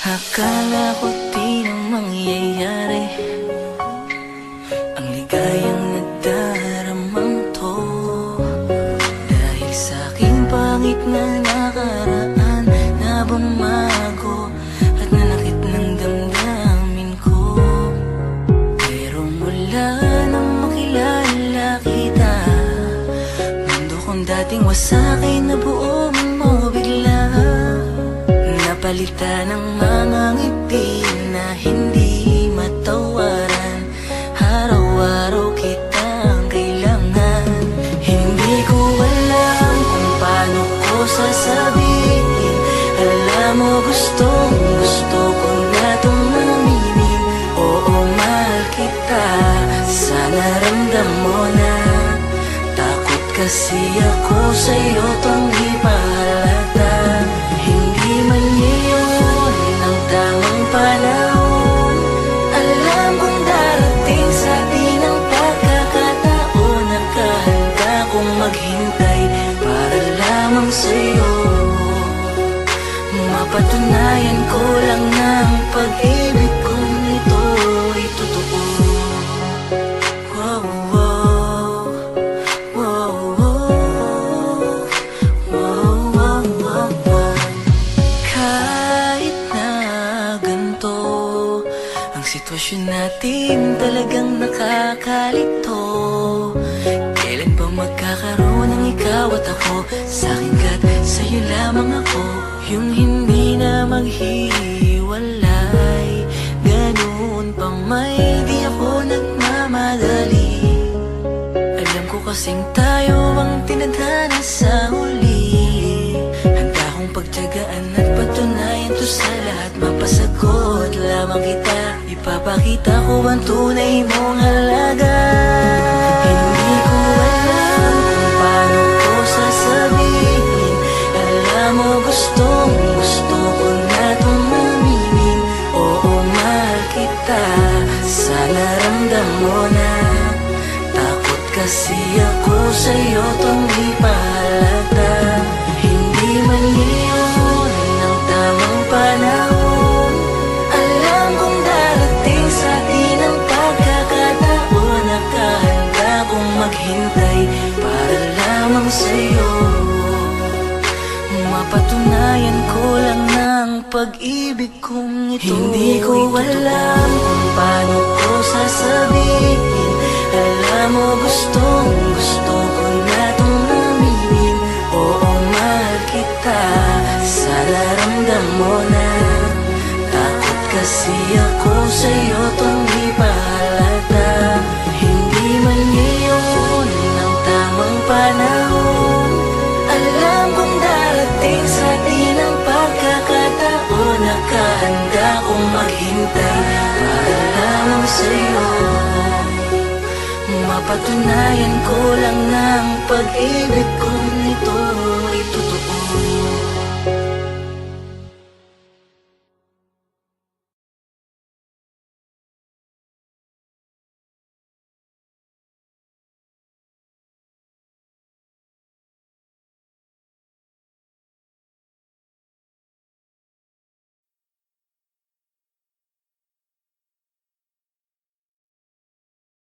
Akala ko di na mangyayari ang ligayang nagdaramang to, dahil sa'king pangit na nakaraan na bumago at nanakit ng damdamin ko. Pero mula nang makilala kita, mundo kong dating wasakin na buo mo bigla. Napalitan ng mga ngiti na hindi matawaran. Araw-araw kitang kailangan. Hindi ko alam kung paano ko sasabihin. Alam mo gustong gusto ko na itong aminin. Oo, mahal kita, sana ramdam mo na. Takot kasi ako sa'yo tong ipahalata. Hindi man ngayon ang tamang panahon. Alam kong darating sa atin ang pagkakataon. Nakahanda kong maghintay para lamang sa'yo. Mapatunayan ko lang na ang pag-ibig kong ito ay totoo. Wow, wow, wow, wow, wow, wow, wow. Kahit na ganito ang sitwasyon natin, talagang nakakalito. Kailan ba magkakaroon ng ikaw at ako? Sa'kin ka't sa'yo lamang ako. Yung hindi na maghiwalay, ganun pa may di ako nagmamadali. Alam ko kasing tayo ang tinadhana sa huli. Handa kong pagtiyagaan at patunayan to sa lahat. Mapasagot lamang kita, ipapakita ko ang tunay mong halaga. Hindi ko alam kung paano ko sasabihin. Alam mo gustong gusto ko na itong aminin. Oo, mahal kita, sana ramdam mo na. Takot kasi ako sa'yo tong ipahalata. Hindi man ngayon ang tamang panahon. Alam kong darating sa atin ang pagkakataon. Nakahanda kong maghintay para lamang sa'yo. Mapatunayan ko lang ng pag-ibig kong ito. Hindi ko alam kung paano ko sasabihin. Alam mo gustong gusto ko na itong aminin. Oo, mahal kita, sana ramdam mo na. Takot kasi ako sa'yo tong ipahalata. Hindi man ngayon ang tamang panahon. Alam kong darating sa atin ang pagkakataon. Nakahanda kong maghintay para lamang sa'yo. Mapatunayan ko lang ng pag-ibig kong ito.